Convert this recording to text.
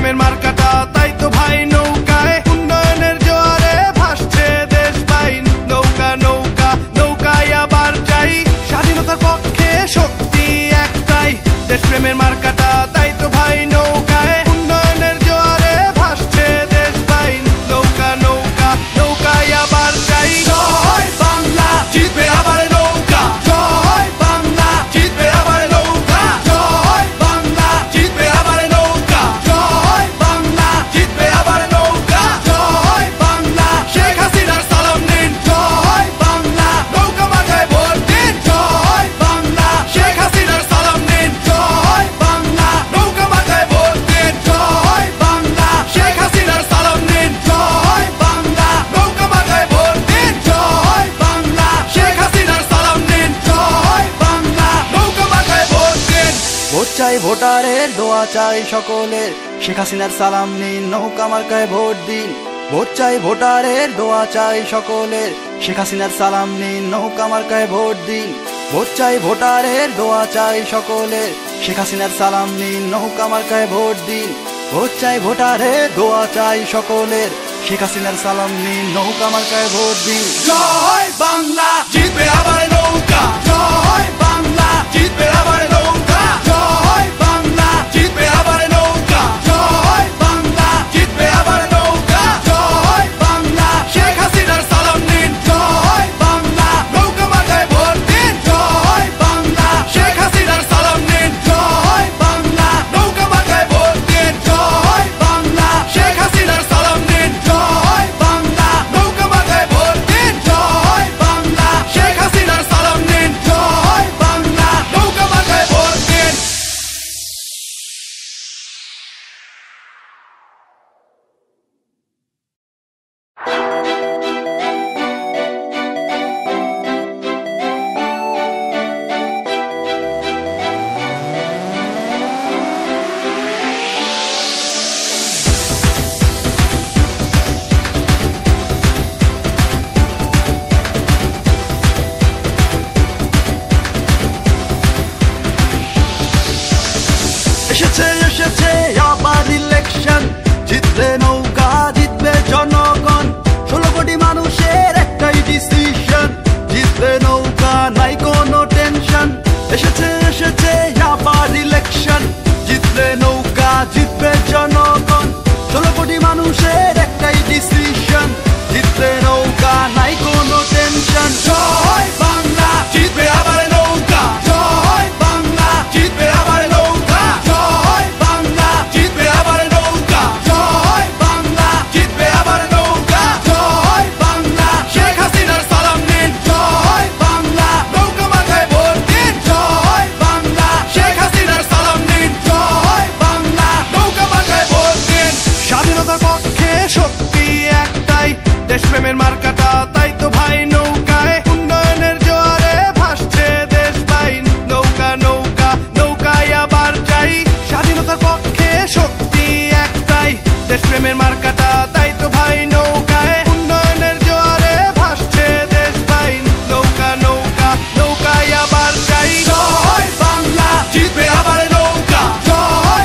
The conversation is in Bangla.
প্রেমের মার্কাটা তাই তো ভাই নৌকায় উন্নয়নের জোয়ারে ভাসছে দেশ ভাই নৌকা নৌকা নৌকায় আবার যাই স্বাধীনতার পক্ষে শক্তি একটাই দেশ প্রেমের মার্কাটা তাই তো ভাই নৌকায় উন্নয়নের জোয়ারে ভাসছে দেশ ভাই নৌকা নৌকা নৌকায় আবার যাই জয় বাংলা জিতবে আবার নৌকা জয় বাংলা জিতবে আবার নৌকা জয় বাংলা জিতবে আবার নৌকা জয় বাংলা জিতবে আবার নৌকা জয় বাংলা শেখ হাসিনার সালাম নিন জয় বাংলা নৌকা মাথায় ভোট দিন জয় বাংলা শেখ হাসিনার সালাম নিন জয় বাংলা নৌকা মাথায় ভোট দিন জয় বাংলা শেখ হাসিনার সালাম নিন জয় বাংলা নৌকা মাথায় ভোট দিন জয় বাংলা শেখ হাসিনার সালাম নিন জয় বাংলা নৌকা মাথায় ভোট দিন ভোট চাই ভোটারের দোয়া চাই সকলের শেখ হাসিনার সালাম নিন নৌকা মার্কায় ভোট দিন ভোট চাই ভোটারের দোয়া চাই সকলের শেখ হাসিনার সালাম নিন নৌকা মার্কায় ভোট দিন ভোট চাই ভোটারের দোয়া চাই সকলের শেখ হাসিনার সালাম নিন নৌকা মার্কায় ভোট দিন ভোট চাই ভোটারের দোয়া চাই সকলের শেখ হাসিনার সালাম নিন নৌকা মার্কায় ভোট দিন জয় বাংলা জিতবে আবার নৌকা জয়